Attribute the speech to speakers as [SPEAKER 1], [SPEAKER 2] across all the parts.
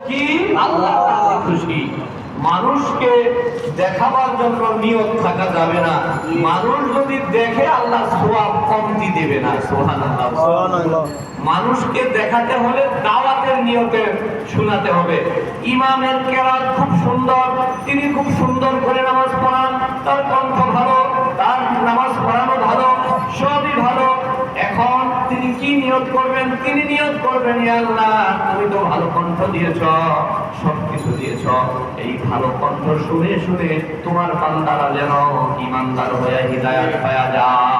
[SPEAKER 1] কি আল্লাহ তাআলা খুশি। মানুষকে দেখাবার জন্য নিয়ত থাকা যাবে না। মানুষ যদি দেখে আল্লাহ সওয়াব কমতি দেবে না। সুবহানাল্লাহ, সুবহানাল্লাহ। মানুষকে দেখাতে হলে দাওয়াতের নিয়তে শোনাতে হবে। ইমামের কেরাত খুব সুন্দর, তিনি খুব সুন্দর করে নামাজ পড়ান, তার কণ্ঠ ভালো, তার নামাজ পড়ানো ভালো, সবই ভালো। এখন তিনি কি নিয়ত করবেন? তিনি নিয়ত করবেন, ইয়া আল্লাহ তুমি তো ভালো কণ্ঠ দিয়েছ, সবকিছু দিয়েছ, এই ভালো কণ্ঠ শুনে শুনে তোমার বান্দারা যেন ঈমানদার হয়ে হিদায়াত পায়া যায়।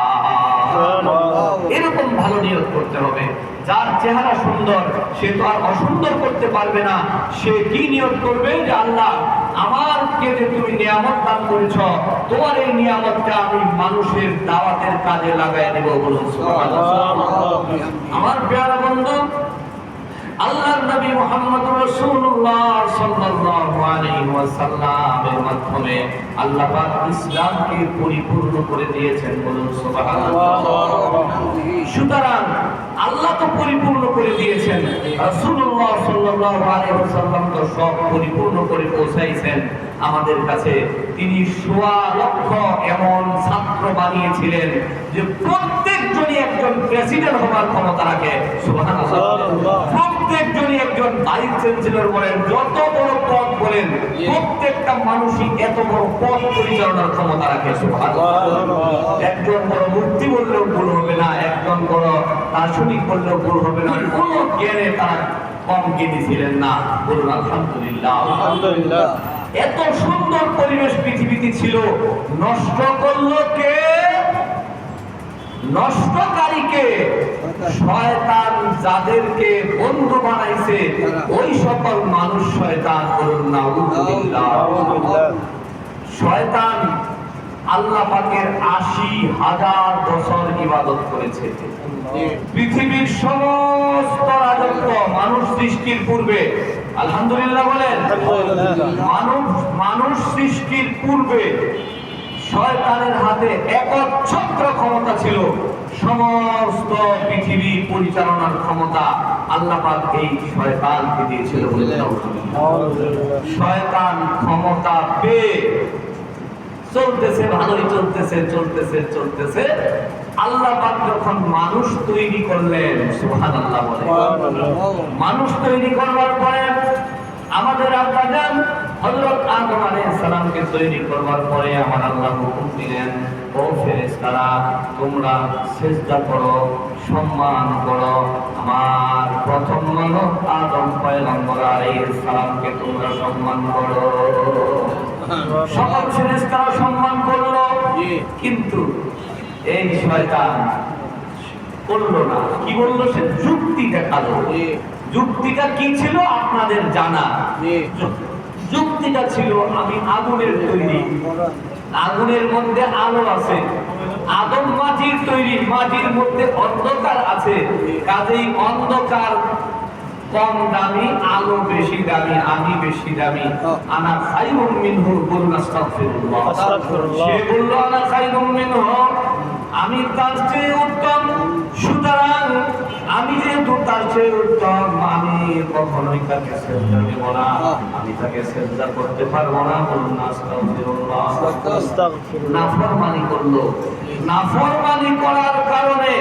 [SPEAKER 1] এরকম ভালো নিয়ত করতে হবে। যার চেহারা সুন্দর সে তো আর অসুন্দর করতে পারবে না। সে কি নিয়ত করবে যে আল্লাহ আমাকে যে তুমি নিয়ামত দান করেছ, তোমার এই নিয়ামতটা আমি মানুষের দাওয়াতের কাজে লাগাই দেব। বলুন সুবহানাল্লাহ। আমার প্রিয় বন্ধু, আল্লাহর নবী মুহাম্মদুর রাসূলুল্লাহ সাল্লাল্লাহু আলাইহি ওয়াসাল্লামের মাধ্যমে আল্লাহ পাক ইসলামকে পরিপূর্ণ করে দিয়েছেন। বলুন সুবহানাল্লাহ। সুতরাং আল্লাহ তো পরিপূর্ণ করে দিয়েছেন, রাসূলুল্লাহ সাল্লাল্লাহু আলাইহি ওয়াসাল্লাম তো সব পরিপূর্ণ করে পৌঁছাইছেন আমাদের কাছে। তিনি ১৬ লক্ষ এমন ছাত্র বানিয়েছিলেন যে প্রত্যেকজনই একজন প্রেসিডেন্ট হওয়ার ক্ষমতা রাখে। সুবহানাল্লাহ। প্রত্যেকজনই একজন ভাইস চ্যান্সেলর বলেন, যত বড় পদ বলেন, প্রত্যেকটা মানুষই এত বড় পদ পরিচালনার ক্ষমতা রাখে। সুবহানাল্লাহ। একজন বড় মুফতি বললেও ভুল হবে না, একজন বড় দার্শনিক বললেও ভুল হবে না। কোন জ্ঞানে তারা কম জ্ঞানী ছিলেন না। বলুন আলহামদুলিল্লাহ। আলহামদুলিল্লাহ। এত সুন্দর পরিবেশ পৃথিবীতে ছিল, নষ্ট করলো কে? নষ্টকারীকে। শয়তান যাদেরকে বন্ধু বানাইছে ওই সকল মানুষ শয়তান। বলুন নাউযুবিল্লাহ। শয়তান আল্লাহ পাকের ৮০,০০০ বছর ইবাদত করেছে। পৃথিবীর সমস্ত রাজত্ব মানুষ সৃষ্টির পূর্বে, আলহামদুলিল্লাহ বলেন, মানুষ সৃষ্টির পূর্বে শয়তানের হাতে একচ্ছত্র ক্ষমতা ছিল। সমস্ত পৃথিবী পরিচালনার ক্ষমতা আল্লাহ পাক এই শয়তানকে দিয়েছিল। শয়তান ক্ষমতা পেয়ে চলতেছে, ভালোই চলতেছে চলতেছে চলতেছে। আল্লাহ পাক যখন মানুষ তৈরি করলেন, সুবহানাল্লাহ বলেন, মানুষ তৈরি করবার পরে আমাদের আব্বাজান হযরত আদম আলাইহিস সালামকে তৈরি করবার পরে আমার আল্লাহ হুকুম দিলেন, ও ফেরেশতারা তোমরা সিজদা করো, সম্মান করো আমার প্রথম মানব আদম পয়গম্বর আলাইহিস সালামকে তোমরা সম্মান করো। সকল ফেরেশতারা সম্মান করলো, কিন্তু এই শয়তান করলো না। কি বললো? সে যুক্তি দেখালো। যুক্তিটা কি ছিল আপনাদের জানা। যুক্তিটা ছিল, আমি আগুনের তৈরি, আগুনের মধ্যে আলো আছে, আদম মাটির তৈরি, মাটির মধ্যে অন্ধকার আছে, কাজেই অন্ধকার কম দামি, আলো বেশি দামি, আমি বেশি দামি। আনা খায়রুম মিনহু। বলুন আস্তাগফিরুল্লাহ। সে বলল আনা খায়রুম মিনহু, আমি তার চেয়ে উত্তম। সুতরাং আমি যেহেতু তার চেয়ে উত্তম, আমি কখনোই তাকে সেজদা দেব না, আমি তাকে সেজদা করতে পারবো না। বলুন আস্তাগফিরুল্লাহ। নাফরমানি করলো। নাফরমানি করার কারণে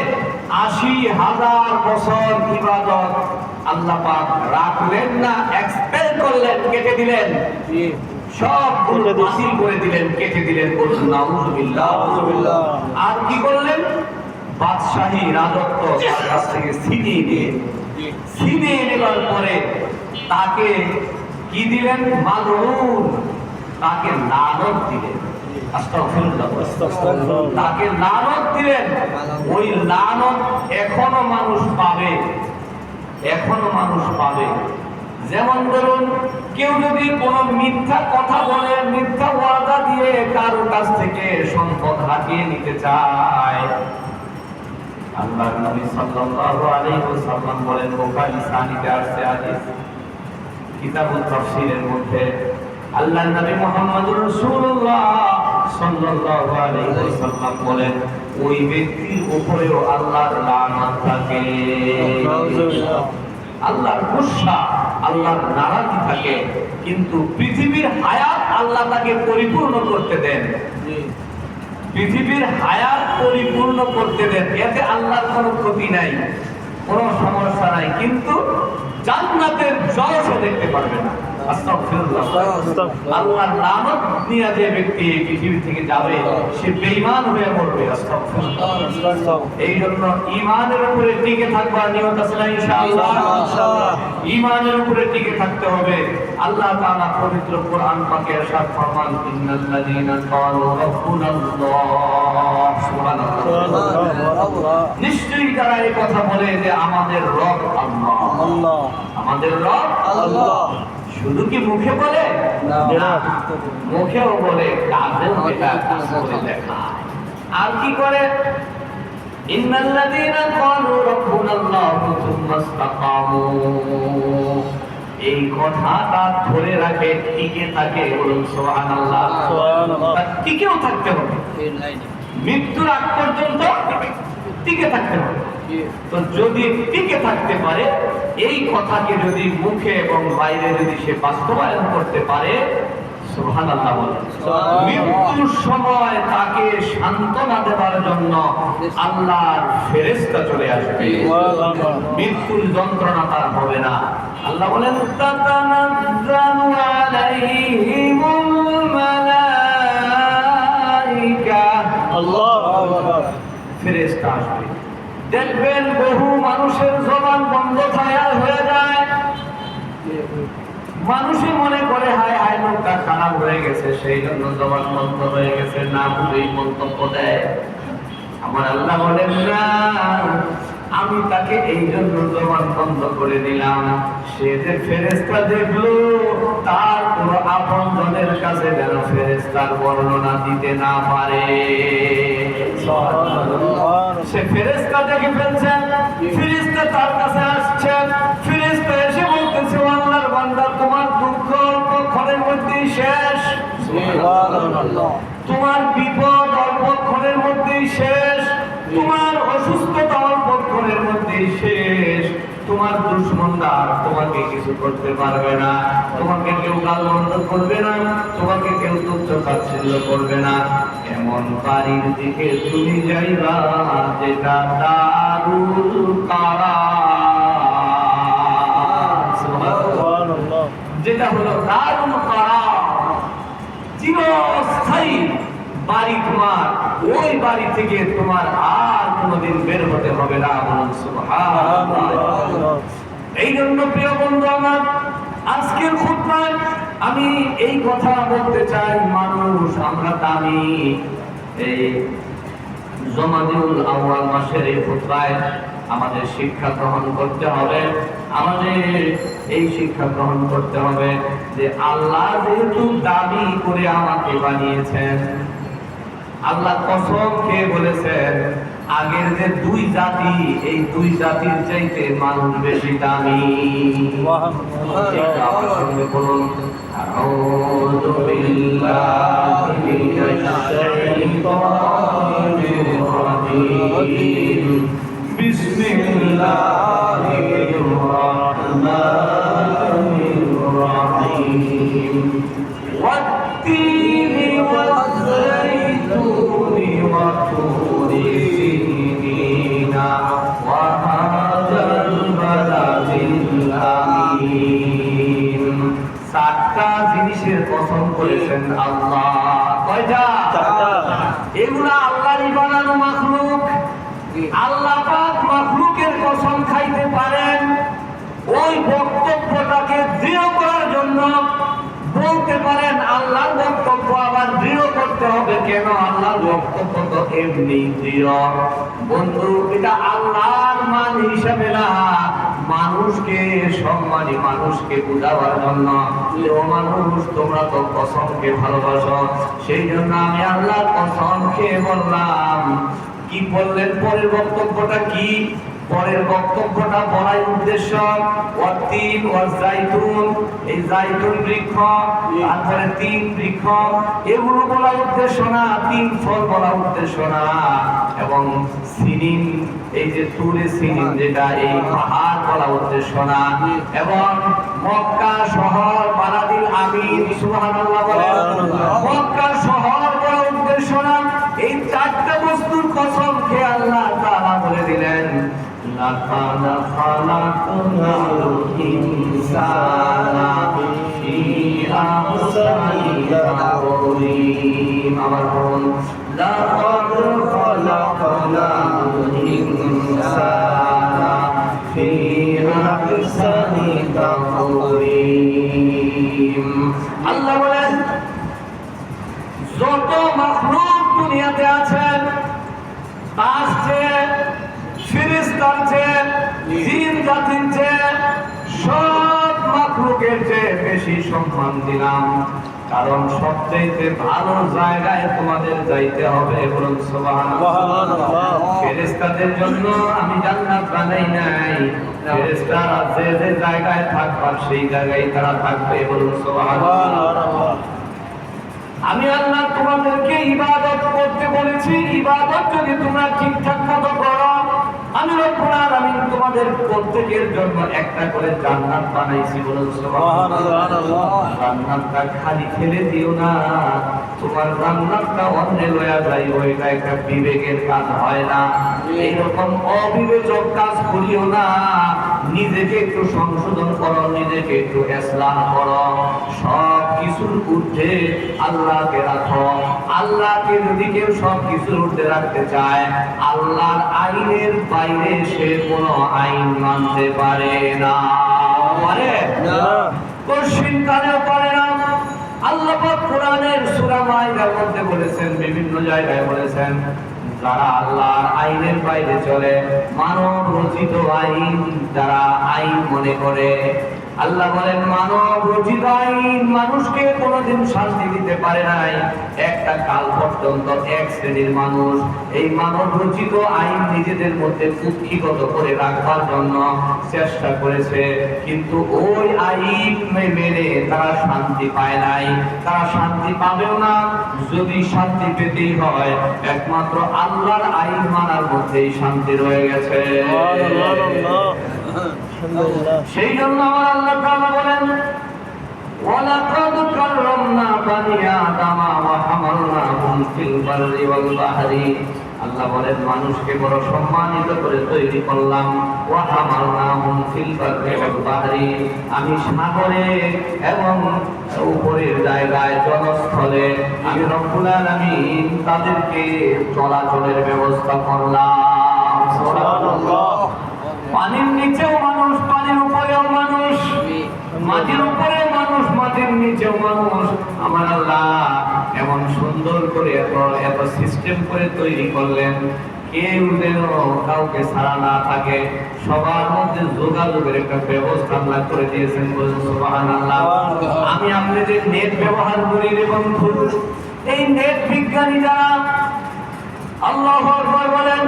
[SPEAKER 1] ৮০,০০০ বছর ইবাদত আল্লাহ পাক রাখলেন না, এক্সপেল করলেন, কেটে দিলেন, সবগুলো বাতিল করে দিলেন, কেটে দিলেন। বলুন নাউযুবিল্লাহ। আর কি করলেন? বাদশাহী রাজত্ব তার কাছ থেকে ছিনিয়ে নেবার পরে তাকে কি দিলেন? মালউন, তাকে লানত দিলেন। আস্তাগফিরুল্লাহ। তাকে লানত দিলেন। ওই লানত এখনো মানুষ পাবে, এখনো মানুষ পাবে। যেমন ধরুন, কেউ যদি কোনো মিথ্যা কথা বলে, মিথ্যা ওয়াদা দিয়ে কারো কাছ থেকে সম্পদ হাতিয়ে নিতে চায়, আল্লাহর নবী সাল্লাল্লাহু আলাইহি ওয়াসাল্লাম বলেন, বুখারী সানিদে আসছে হাদিস, কিতাবুত তাফসীরের মধ্যে আল্লাহর নবী মুহাম্মদুর রাসূলুল্লাহ সাল্লাল্লাহু আলাইহি ওয়াসাল্লাম বলেন, ওই ব্যক্তির উপরেও আল্লাহর লানত থাকে, আল্লাহর গুসা আল্লাহর নারাজি থাকে, কিন্তু পৃথিবীর হায়াত আল্লাহ তাকে পরিপূর্ণ করতে দেন, পৃথিবীর হায়াত পরিপূর্ণ করতে দেন, এতে আল্লাহর কোনো ক্ষতি নাই, কোনো সমস্যা নাই, কিন্তু জান্নাতের জলসও দেখতে পারবে না। আস্তাগফিরুল্লাহ। আল্লাহর লানত নিয়ে যে ব্যক্তি এই পৃথিবী থেকে যাবে সে বেঈমান হয়ে মরবে। আস্তাগফিরুল্লাহ। এই জন্য ঈমানের উপরে টিকে থাকবার নিয়ত আছে না ইনশাআল্লাহ? ঈমানের উপরে টিকে থাকতে হবে। আল্লাহ তাআলা পবিত্র কোরআন পাকে ارشاد ফরমান ইন্নাল্লাযীনা ক্বালু রাব্বুনাল্লাহ, সুবহানাল্লাহ, নিশ্চয়ই যারা এই কথা বলে যে আমাদের রব আল্লাহ, আমাদের রব আল্লাহ, শুধু কি মুখে বলে না, মুখেও বলে, কাজেও এটা কাজ করে দেখায়। আর কি করে? ইন্নাল্লাযীনা ক্বালু রাব্বুনাল্লাহু সুম্মা ইসতাকামু, এই কথাটা ধরে রাখে, টিকে থাকে, বলুন সুবহানাল্লাহ। টিকেও থাকতে হবে, মৃত্যুর আগ পর্যন্ত টিকে থাকতে হবে। তো যদি টিকে থাকতে পারে, এই কথাকে যদি মুখে এবং বাইরে যদি সে বাস্তবায়ন করতে পারে, সুবহানাল্লাহ বলেন, মৃত্যুর সময় তাকে সান্ত্বনা দেওয়ার জন্য আল্লাহর ফেরেশতা চলে আসবে, মৃত্যুর যন্ত্রণা তার হবে না। আল্লাহ বলেন তাতানাজ্জালু আলাইহিমুল মালাইকা, আল্লাহু আকবার, ফেরেশতা আসবে। দেখবেন বহু মানুষের জবান বন্ধ হয়ে যায়, মানুষই মনে করে হায় হায় লোকটা খারাপ হয়ে গেছে, সেই জন্য জবান বন্ধ হয়ে গেছে, না বুঝেই মন্তব্য দেয়। আমার আল্লাহ বলেন না, আমি তাকে এই জন্য জবান বন্ধ করে দিলাম, সে যে ফেরেশতা দেখলো তার কোন আপনজনের কাছে যেন ফেরেশতার বর্ণনা দিতে না পারে। সে ফেরেশতা দেখে ফেলছেন, ফেরেশতা তার কাছে আসছেন, ফেরেশতা এসে বলতেছে, আল্লাহর বান্দা, তোমার দুঃখ অল্পক্ষণের মধ্যেই শেষ, তোমার বিপদ অল্পক্ষণের মধ্যেই শেষ, তোমার অসুস্থতা অল্পক্ষণের মধ্যেই শেষ, তোমার দুশমনরা তোমাকে কিছু করতে পারবে না, তোমাকে কেউ গালমন্দ করবে না, তোমাকে কেউ তুচ্ছ তাচ্ছিল্য করবে না। এমন বাড়ির দিকে তুমি যাইবা যেটা দারুল কারার, সুবহানাল্লাহ, যেটা হলো দারুল কারার, চিরস্থায়ী বাড়ি তোমার, ওই বাড়ি থেকে তোমার আর কোনোদিন বের হতে হবে না, বলুন সুবহানাল্লাহ। এই জন্য প্রিয় বন্ধু আমার, আজকের খুতবায় আমি এই কথা বলতে চাই, মানুষ আমরা দামি, এই জমাদিউল আউয়াল মাসের এই খুতবায় আমাদের শিক্ষা গ্রহণ করতে হবে, আমাদের এই শিক্ষা গ্রহণ করতে হবে যে আল্লাহ যেহেতু দাবি করে আমাকে বানিয়েছেন, আল্লাহ কসম খেয়ে বলেছেন আগের যে দুই জাতি, এই দুই জাতির চাইতে মানুষ বেশি দামি। আমার সঙ্গে বলুন, আউযু বিল্লাহি মিনাশ শাইতানির রাজীম, বিসমিল্লাহির রাহমানির রাহিম, ওয়াত-তিনি ওয়াজ-যাইতুনি ওয়া তুরি সিনিনা ওয়া হাযাল বালাদিল আমিন। সাতটা জিনিসের কসম করেছেন আল্লাহ। কয়টা? চারটা। এগুলা আল্লাহরই বানানো মাখলুক। আল্লাহ পাক মাখলুকের কসম খাইতে পারেন, ওই বক্তব্যটাকে দৃঢ় করার জন্য বলতে পারেন। আল্লাহর বক্তব্য আবার দৃঢ় করতে হবে কেন? আল্লাহর বক্তব্য তো এমনি দৃঢ়। বন্ধু, এটা আল্লাহর মান হিসাবে না, মানুষকে সম্মানী, মানুষকে বুঝাবার জন্য। ও মানুষ, তোমরা তো কসমকে ভালোবাসো, সেই জন্য আমি আল্লাহর কসম খেয়ে বললাম কি বললেন? পরের বক্তব্যটা কি? পরের বক্তব্যটা বলাই উদ্দেশ্য ওয়াতিন ওয়াজ জাইতুন, এই জাইতুন বৃক্ষ, তারপরে তিন বৃক্ষ, এগুলো বলা উদ্দেশ্য না, তিন ফল বলা উদ্দেশ্য না। এবং সিনিন, এই যে তুরে সিনিন যেটা, এই পাহাড় বলা উদ্দেশ্য না। এবং মক্কা শহর, বালাদিল আমিন, সুবহানাল্লাহ বলেন, মক্কা শহর বলা উদ্দেশ্য না। এই চারটা বস্তুর কসম খেয়ে আল্লাহ তাআলা বলে দিলেন, লাকাদ খালাকনাল ইনসানা ফি আহসানি তাকওয়িম। আবার বলুন, লাকাদ খালাকনাল ইনসানা ফি আহসানি তাকওয়িম। আল্লাহ বলেন, যত মাখলুক দুনিয়াতে আছেন, তার চেয়ে, ফেরেশতার চেয়ে, জিন জাতির চেয়ে, সব মাখলুকের চেয়ে বেশি সম্মান দিলাম। কারণ সবচেয়ে ভালো জায়গায় তোমাদের যাইতে হবে। বলুন সুবহানাল্লাহ। ফেরেশতাদের জন্য আমি জান্নাত বানাই নাই, ফেরেশতারা যে যে জায়গায় থাকবে সেই জায়গায় তারা থাকবে। বলুন সুবহানাল্লাহ। আমি আল্লাহ তোমাদেরকে ইবাদত করতে বলেছি, ইবাদত যদি তোমরা ঠিকঠাক মতো করো, আমি রব্বুল আলামিন তোমাদের প্রত্যেকের জন্য একটা করে জান্নাত বানাইছি। বলুন সুবহানাল্লাহ। জান্নাতটা খালি ফেলে দিও না, তোমার জান্নাতটা অন্যে লয়া যাই, ওইটা একটা বিবেকের কাজ হয় না। এইরকম অবিবেচক কাজ করিও না। নিজেকে একটু সংশোধন করো, নিজেকে একটু ইসলাহ করো। সব কিছুর ঊর্ধ্বে আল্লাহকে রাখো। আল্লাহকে যদি কেউ সব কিছুর ঊর্ধ্বে রাখতে চায়, আল্লাহর আইনের বাইরে সে কোনো আইন মানতে পারে না। পারে না, কোশ্চিনকালেও পারে না। আল্লাহ পাক কোরআনের সূরা মাইদার মধ্যে বলেছেন, বিভিন্ন জায়গায় বলেছেন, যারা আল্লাহর আইনের বাইরে চলে, মানব রচিত আইন যারা আইন মনে করে, আল্লাহ বলেন মানব রচিত আইন মানুষকে কোনোদিন শান্তি দিতে পারে নাই। একটা কাল পর্যন্ত এক শ্রেণীর মানুষ এই মানব রচিত আইন নিজেদের মধ্যে কুক্ষিগত করে রাখবার জন্য চেষ্টা করেছে, কিন্তু ওই আইন মেনে তারা শান্তি পায় নাই, তারা শান্তি পাবেও না। যদি শান্তি পেতেই হয়, একমাত্র আল্লাহর আইন মানার মধ্যেই শান্তি রয়ে গেছে। সেই জন্য আমার আল্লাহ তাআলা বলেন, ওয়ালাকাদ কাররামনা বানি আদামা ওয়া হামালনাহুম ফিল বাররি ওয়াল বাহরি। আল্লাহ বলেন, মানুষকে বড় সম্মানিত করে তৈরি করলাম। ওয়া হামালনাহুম ফিল বাররি ওয়াল বাহরি, আমি সাগরে এবং উপরের জায়গায় জলস্থলে আমি রব্বুল আলামিন তাদেরকে চলাচলের ব্যবস্থা করলাম। সুবহানাল্লাহ। পানির নিচেও মানুষ, পানির উপরেও মানুষ, মাটির উপরে মানুষ, মাটির নিচেও মানুষ। আমার আল্লাহ এমন সুন্দর করে এত সিস্টেম করে তৈরি করলেন, কেউ যেন কাউকে ছাড়া না থাকে, সবার মধ্যে যোগাযোগের একটা ব্যবস্থা আল্লাহ করে দিয়েছেন। বলুন সুবহানাল্লাহ। আমি আপনাদের নেট ব্যবহার করি রে বন্ধু, এই নেট বিজ্ঞানী যারা, আল্লাহু আকবার বলেন,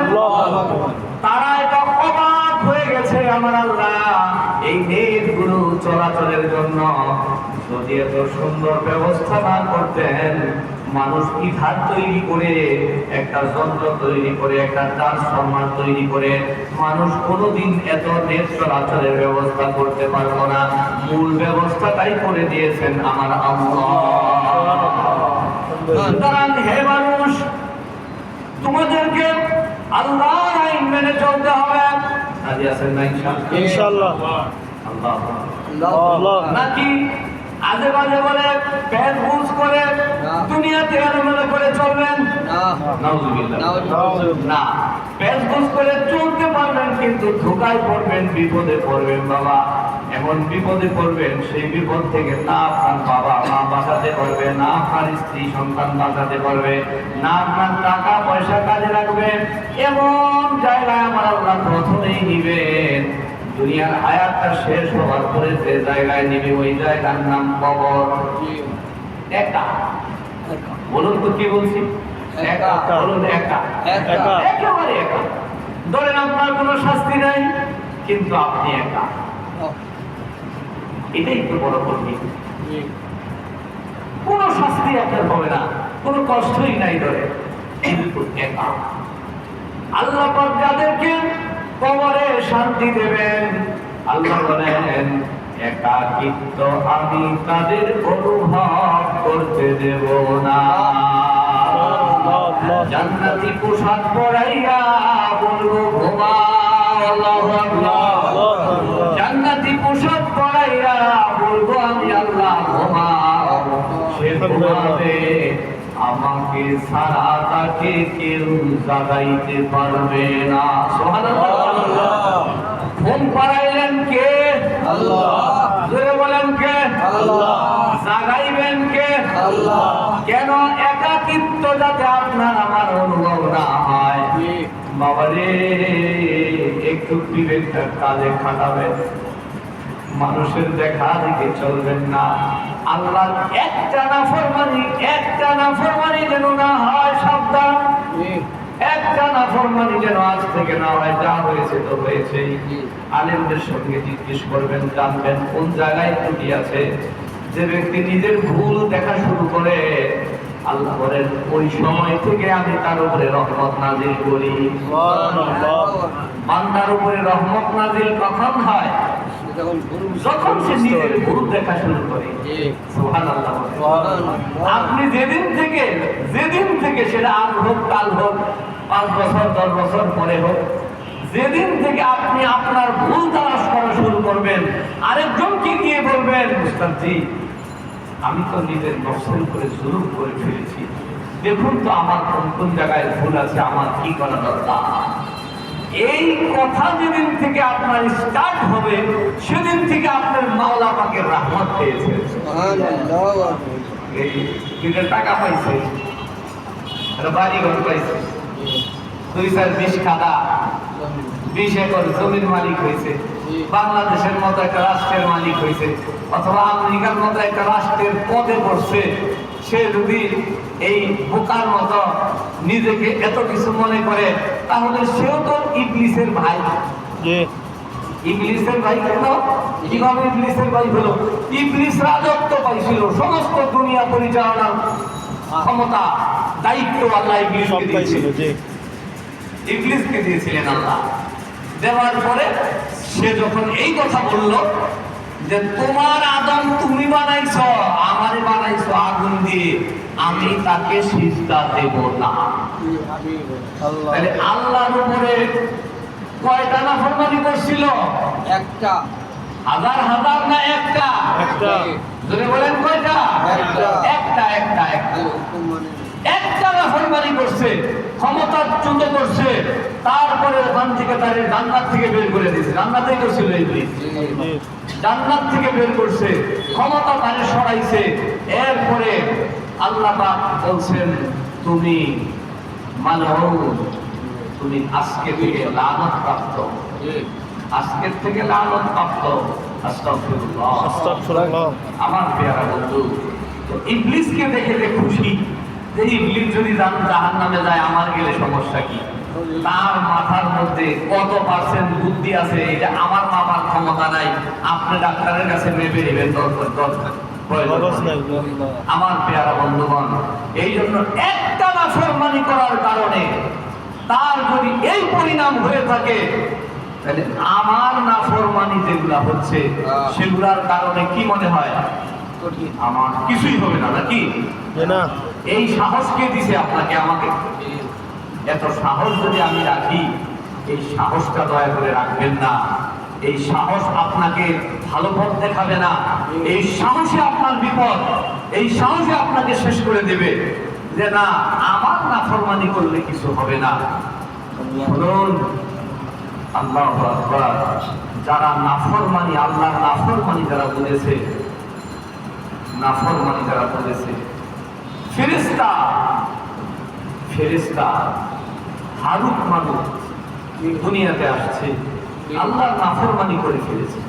[SPEAKER 1] তারা এটা অবাক হয়ে গেছে। আমার আল্লাহ এই নেটগুলো চলাচলের জন্য যদি এত সুন্দর ব্যবস্থা না করতেন, মানুষ কি ঘাট তৈরি করে, একটা যন্ত্র তৈরি করে, একটা ট্রান্সফরমার তৈরি করে মানুষ কোনোদিন এত নেট চলাচলের ব্যবস্থা করতে পারতো না। মূল ব্যবস্থাটাই করে দিয়েছেন আমার আল্লাহ। সুতরাং হে মানুষ, তোমাদেরকে আল্লাহর আইন মেনে চলতে হবে। রাজি আছেন না ইনশাআল্লাহ? আল্লাহ নাকি আজে বাজে বলে পেট বুঝ করে দুনিয়াতে এলোমেলো করে চলবেন? না, পেট বুঝ করে চলতে পারবেন, কিন্তু ধোকায় পড়বেন, বিপদে পড়বেন। বাবা, এমন বিপদে পড়বেন, সেই বিপদ থেকে না আপনার বাবা মা বাঁচাতে পারবে, না আপনার স্ত্রী সন্তান বাঁচাতে পারবে, না আপনার টাকা পয়সা কাজে লাগবে। এমন জায়গায় আমার আল্লাহ প্রথমেই নিবেন। দুনিয়ার হায়াতটা শেষ হওয়ার পরে যে জায়গায় নিবে, ওই জায়গার নাম কবর। একা বলুন তো কি বলছি? একা, বলুন একা,
[SPEAKER 2] একা।
[SPEAKER 1] একেবারে একা। ধরেন আপনার কোনো শাস্তি নাই, কিন্তু আপনি একা। এটাই তো বড় কঠিন। কোনো শাস্তি আপনার হবে না, কোনো কষ্টই নাই, ধরে কিন্তু একা। আল্লাহ পাক যাদেরকে কবরে শান্তি দেবেন, আল্লাহ বলেন একাকিত্ব আমি তাদের অনুভব করতে দেব না। জান্নাতি পোশাক পরাইয়া বলবো ঘুমাও, আল্লাহু আকবার। জান্নাতি পোশাক পরাইয়া বলবো আমি আল্লাহ ঘুমাও। সে ঘুমাবে, আমাকে সারা তাকে কেউ জাগাইতে পারবে না। সুবহানাল্লাহ। ঘুম পাড়াইলেন কে?
[SPEAKER 2] আল্লাহ।
[SPEAKER 1] জোরে বলেন কে?
[SPEAKER 2] আল্লাহ।
[SPEAKER 1] জাগাইবেন কে?
[SPEAKER 2] আল্লাহ।
[SPEAKER 1] কেন? একাকিত্ব যাতে আপনার আমার অনুভব না হয়। বাবারে, একটু বিবেকটার কাজে খাটাবেন, মানুষের দেখা দেখে চলবেন না। আল্লাহর একটা নাফরমানি যেন না হয়, সাবধান। একটা নাফরমানি যেন আজ থেকে না হয়। যা হয়েছে তো হয়েছেই। আলেমদের সঙ্গে জিজ্ঞেস করবেন, জানবেন কোন জায়গায় ত্রুটি আছে। যে ব্যক্তি নিজের ভুল দেখা শুরু করে, আল্লাহ বলেন ওই সময় থেকে আমি তার উপরে রহমত নাজিল করি। বান্দার উপরে রহমত নাজিল কখন হয়? যখন সে নিজের ভুল দেখা শুরু করে। সুবহানাল্লাহ। আপনি যেদিন থেকে সেটা আজ হোক, কাল হোক, 5 বছর 10 বছর পরে হোক, যেদিন থেকে আপনি আপনার ভুল তালাশ করা শুরু করবেন, আরেকজনকে গিয়ে বলবেন, মুস্তাফজি আমি তো নিজের নফসের উপরে জুলুম করে ফেলেছি, দেখুন তো আমার কোন কোন জায়গায় ভুল আছে, আমার কি করা দরকার। এই কথা যেদিন থেকে আপনার স্টার্ট হবে, সেদিন থেকে আপনার মাওলা পাকের রহমত পেয়েছে। এই টাকা পাইছে, বাড়ি ঘর পাইছে, 2-4 কাঠা 20 একর জমির মালিক হয়েছে, বাংলাদেশের মতো একটা রাষ্ট্রের মালিক হয়েছে, অথবা আমেরিকার মতো একটা রাষ্ট্রের পদে বসছে। সে যদি এই বোকার মতো নিজেকে এত কিছু মনে করে, তাহলে সেও তো ইবলিসের ভাই। ইবলিসের ভাই কেন? কিভাবে ইবলিসের ভাই হলো? ইবলিস রাজত্ব পাইছিল, সমস্ত দুনিয়া পরিচালনার ক্ষমতা, দায়িত্ব আল্লাহ ইবলিসকে দিয়েছিল। ইবলিসকে দিয়েছিলেন আল্লাহ। দেওয়ার পরে সে যখন এই কথা বলল যে তোমার আদম তুমি বানাইছো, আমারে বানাইছো আগুন দিয়ে, আমি তাকে সিজদা দেব না। তাহলে আল্লাহর উপরে কয়টা নাফরমানি করছিল? একটা। হাজার হাজার না একটা? যদি বলেন কয়টা? একটা নাফরমানি করছে, ক্ষমতাচ্যুত করছে, তারপরে ওখান থেকে তার জান্নাত থেকে বের করে দিয়েছে। জান্নাতেই তো ছিল ইবলিস, জান্নাত থেকে বের করছে, ক্ষমতা তারে সরাইছে। এরপরে আল্লাহ পাক বলছেন তুমি মালউন, তুমি আজকে থেকে লানত প্রাপ্ত, আজকের থেকে লানত প্রাপ্ত। আস্তাগফিরুল্লাহ, আস্তাগফিরুল্লাহ। আমার প্রিয় বন্ধু, তো ইবলিসকে দেখে যে খুশি, যে ইবলিস যদি জাহান্নামে যায়, আমার গেলে সমস্যা কি? তার মাথার মধ্যে কত পার্সেন্ট বুদ্ধি আছে এটা আমার মাপার ক্ষমতা নাই। আপনি ডাক্তারের কাছে মেপে নেবেন দরকার। আমার প্রিয় বন্ধুগণ, এই জন্য একটা নাফরমানি করার কারণে তার যদি এই পরিণাম হয়ে থাকে, তাহলে আমার নাফরমানি যেগুলা হচ্ছে সেগুলার কারণে কি মনে হয়? আমার কিছুই হবে না, নাকি? এই সাহস কে দিছে আপনাকে, আমাকে? এত সাহস যদি আমি রাখি, এই সাহসটা দয়া করে রাখবেন না। এই সাহস আপনাকে ভালো পথ দেখাবে না, এই সাহসে আপনার বিপদ, এই সাহসে আপনাকে শেষ করে দেবে। যে না, আমার নাফরমানি করলে কিছু হবে না। শুনুন, আল্লাহু আকবার, যারা নাফরমানি, আল্লাহর নাফরমানি যারা বলেছে, নাফরমানি যারা বলেছে, ফেরেশতা হারুত মারুত দুনিয়াতে আসছে, আল্লাহর নাফরমানি করে ফেলেছে।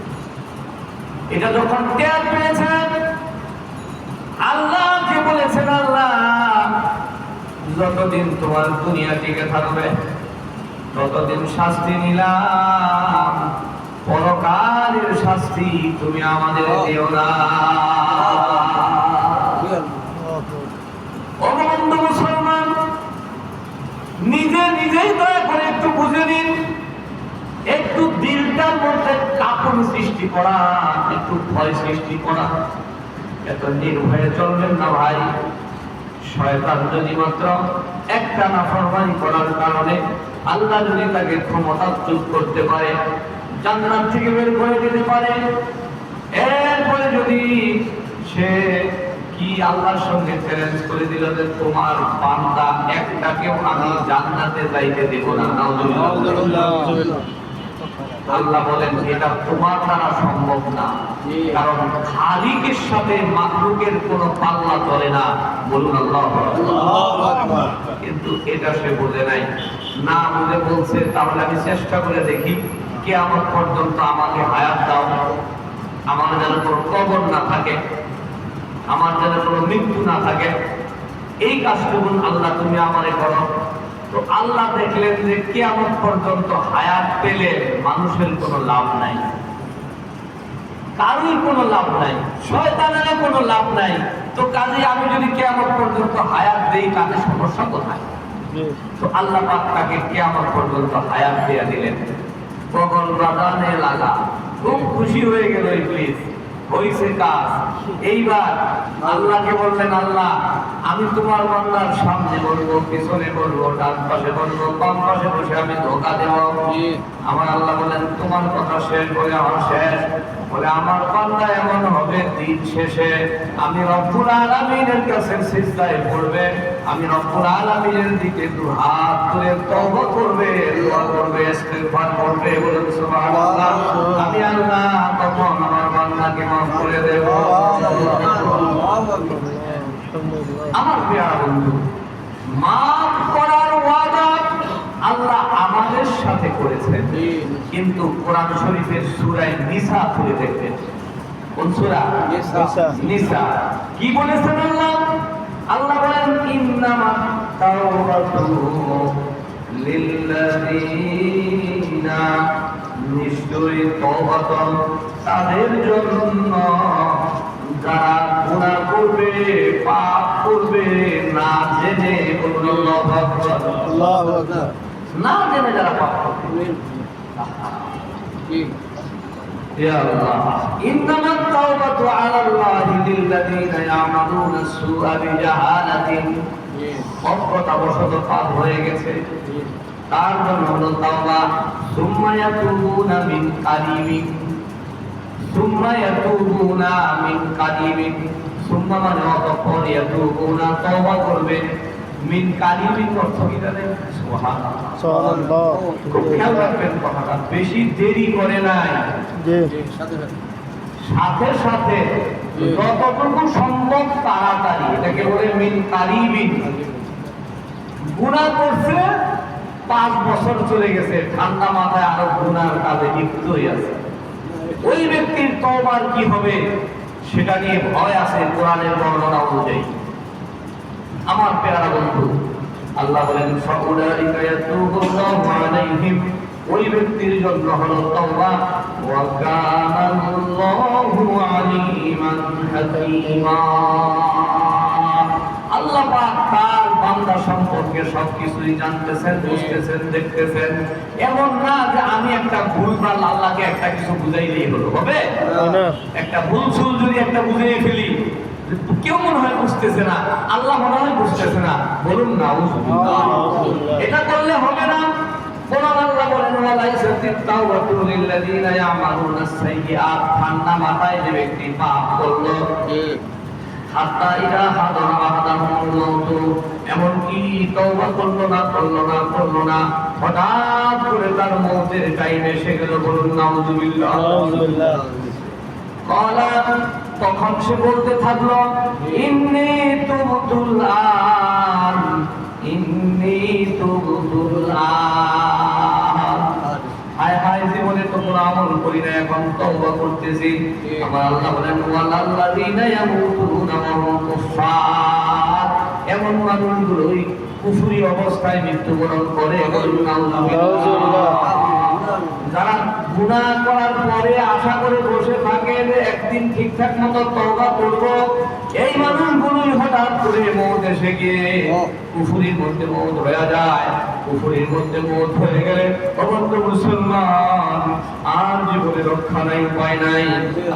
[SPEAKER 1] এটা যখন টের পেয়েছেন, আল্লাহকে বলেছেন, আল্লাহ যতদিন যতদিন তোমার দুনিয়া টিকে থাকবে ততদিন শাস্তি নিলাম, পরকালের শাস্তি তুমি আমাদের দিও না। অবন্ধ মুসলমান, নিজেই দয়া করে একটু বুঝে নিন, একটু দিলটার মধ্যে কাঁপন সৃষ্টি করা, একটু ভয় সৃষ্টি করা। এত নির্ভয়ে চলবেন না ভাই। শয়তান যদি মাত্র একটা নাফরমানি করার কারণে আল্লাহ যদি তাকে ক্ষমতাচ্যুত করতে পারে, জান্নাত থেকে বের করে দিতে পারে, এরপরে যদি সে কি আল্লাহর সঙ্গে চ্যালেঞ্জ করে দিল যে তোমার বান্দা একটাকেও আমি জান্নাতে যাইতে দেব না, নাউযুবিল্লাহ। আল্লাহ বলেন এটা তোমার দ্বারা সম্ভব না, কারণ খালিকের সাথে মাখলুকের কোনো পাল্লা চলে না। বলুন আল্লাহু আকবার। কিন্তু এটা সে বোঝে নাই, না বুঝে বলছে তাহলে আমি চেষ্টা করে দেখি কিয়ামত পর্যন্ত আমাকে হায়াত দাও, আমার যেন কোনো কবর না থাকে, আমার যেন কোনো মৃত্যু না থাকে, এই কাজটুকু আল্লাহ তুমি আমারে করো। তো আল্লাহ দেখলেন যে কিয়ামত পর্যন্ত হায়াত পেলে মানুষের কোনো লাভ নাই, কারোর কোনো লাভ নাই, শয়তানের কোনো লাভ নাই। তো কাজে আমি যদি কিয়ামত পর্যন্ত হায়াত দেই তাতে সমস্যা কোথায়? তো আল্লাহ পাক তাকে কিয়ামত পর্যন্ত হায়াত দিয়ে দিলেন। কখন বাজানে লাগা, খুব খুশি হয়ে গেল ইবলিস, হইছে কাজ। এইবার আল্লাহকে বললেন, আল্লাহ আমি তোমার বান্দার সামনে বলবো, পিছনে বলবো, ডান পাশে বলবো, বাম পাশে বসে আমি ধোঁকা দেব। আমার আল্লাহ বলেন তোমার কথা শেষ বলে আমার শেষ, বলে আমার বান্দা এমন হবে দিন শেষে আমি রব্বুল আলামিনের কাছে সিজদায় পড়বে, আমি রব্বুল আলামিনের দিকে দুহাত তুলে তওবা করবে, দোয়া করবে, ইস্তিগফার করবে। বলুন সুবহানাল্লাহ। আমি আল্লাহ তখন আমার বান্দাকে মাফ করে দেব। আমার প্রিয় বন্ধু, মাফ করার ওয়াদা আল্লাহ আমাদের সাথে করেছেন, কিন্তু কোরআন শরীফের সূরা নিসা খুলে দেখবেন। কোন সূরা? নিসা। কি বলেছেন আল্লাহ? আল্লাহ বলেন ইন্নামাত তাওবাতু লিল্লাযিনা, নিশ্চয়ই তওবা তাদের জন্য যারা গুনাহ করবে, পাপ করবে না জেনে। আল্লাহু আকবার, আল্লাহু আকবার। না জেনে যারা পাপ করবে, ইয়া আল্লাহ, ইন্নামাত তাওবাতু আলাল্লাহি লিল্লাযিনা ইয়ামালুনা সুআ বিজাহালাতিন, অজ্ঞতাবশত পাপ হয়ে গেছে তার জন্য হলো তাওবা। সুম্মা ইয়াতুবুনা মিন কারিমিন, সুম্মা ইয়াতুবুনা মিন কারিমিন, সুম্মা মানে অতঃপর, ইয়াতুবুনা তওবা করবে, মিন কারিমিন অর্থ কি জানেন? সুবহানাল্লাহ, সুবহানাল্লাহ। খুব খেয়াল রাখবেন কথাটা, বেশি দেরি করে নাই, সাথে সাথে যতটুকু সম্ভব তাড়াতাড়ি, এটাকে বলে মিন কারিমিন। গুনাহ করছে 5 বছর চলে গেছে, ঠান্ডা মাথায় আরো গুনার কাজে লিপ্ত হয়ে আছে, ওই ব্যক্তির তওবার কি হবে সেটা নিয়ে ভয় আছে কোরআনের বর্ণনা অনুযায়ী। আমার প্রিয় বন্ধু, আল্লাহ বলেন ফাউলাইকা ইয়াতুবুল্লাহু আলাইহিম, ওই ব্যক্তির জন্য হলো তওবা। ওয়া কানাল্লাহু আলিমান হাকীমা, আল্লাহ পাক তার বান্দা সম্পর্কে সবকিছুই জানতেছেন, বুঝতেছেন, দেখতেছেন। এমন না যে আমি একটা ভুলভাল আল্লাহকে একটা কিছু বুঝাইলেই হলো, হবে না। একটা ভুল যদি একটা বুঝিয়ে ফেলি, কেউ মনে হয় বুঝতেছে না, আল্লাহ মনে হয় বুঝতেছে না। বলুন না, এটা করলে হবে না। কোরআন আল্লাহ বলেন ওয়ালাইসাতিত তাওবাতু লিল্লাযিনা ইয়ামালুনাস সাইয়্যাত, ঠান্ডা মাথায় যে ব্যক্তি পাপ করলো, হাত্তা ইদা হাদারা আহাদাহুমুল মাউত, এমন কি তওবা করলো না, হঠাৎ করে তার মওতের টাইম এসে গেল। বলুন নাউযুবিল্লাহ, নাউযুবিল্লাহ। ক্বালা, তখন সে বলতে থাকলো ইন্নী তুবতুল আন, ইন্নী তুবতুল আন, হায় হায় জীবনে তো কোনো আমল করি না, এখন তওবা করতেছি। আমার আল্লাহ বলেন ওয়ালাল্লাযিনা ইয়ামুতুনা ওয়া হুম কুফফার, এমন মানুষগুলোই কুফরি অবস্থায় মৃত্যুবরণ করে। যারা গুনাহ করার পরে আশা করে বসে থাকে যে একদিন ঠিকঠাক মতো তওবা করব, এই মানুষগুলোই হঠাৎ করে মওত এসে গিয়ে কুফরির মধ্যে মওত হয়ে যায়। কুফরির মধ্যে মওত হয়ে গেলে অবন্ত মুসলমান আর জীবনে রক্ষা নাই, উপায় নাই।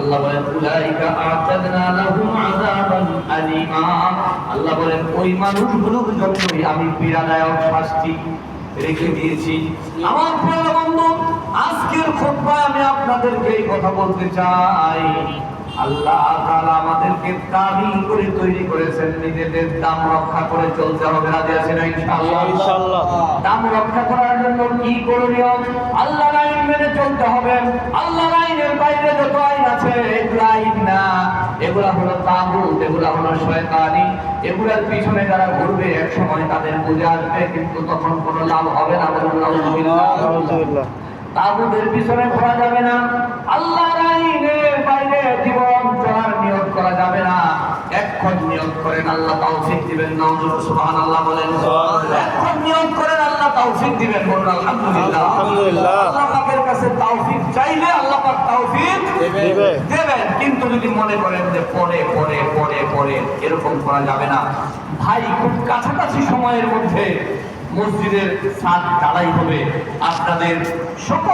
[SPEAKER 1] আল্লাহ বলেন উলাইকা আ'তাদনা লাহুম আযাবান আলীমা। আল্লাহ বলেন ওই মানুষগুলোর জন্যই আমি পীড়াদায়ক শাস্তি রেখে দিয়েছি। আমার প্রিয় বন্ধু, আজকের খুতবায় আমি আপনাদেরকে এই কথা বলতে চাই, আল্লাহ তাআলা আমাদেরকে কাবিল করে তৈরি করেছেন, নিজেদের দাম রক্ষা করে চলতে হবে। রাজি আছেন ইনশাআল্লাহ? ইনশাআল্লাহ। দাম রক্ষা করার জন্য কি করণীয়? আল্লাহর আইন মেনে চলতে হবে। আল্লাহর আইনের বাইরে যত আইন আছে এগুলো আইন না, এগুলা হলো তাগুত, এগুলা হলো শয়তানি। এগুলার পিছনে যারা ঘুরবে এক সময় তাদের বুঝে আসবে, কিন্তু তখন কোনো লাভ হবে না। আলহামদুলিল্লাহ। তাগুতের পিছনে ঘোরা যাবে না, আল্লাহর আইনের বাইরে জীবন চলার নিয়ত করা যাবে না। এখন নিয়ত করেন, আল্লাহ তৌফিক দিবেন। নাউজুবিল্লাহ, সুবহানাল্লাহ বলেন। এখন নিয়ত করেন, আল্লাহ তৌফিক দিবেন। বলুন আলহামদুলিল্লাহ। আলহামদুলিল্লাহ। আল্লাহ পাকের কাছে তৌফিক চাইলে আল্লাহ পাক তৌফিক দেবেন, কিন্তু যদি মনে করেন যে পরে পরে পরে পরে, এরকম করা যাবে না। ভাই, খুব কাছাকাছি সময়ের মধ্যে মসজিদের ছাদ ঢালাই হবে। আপনাদের সকল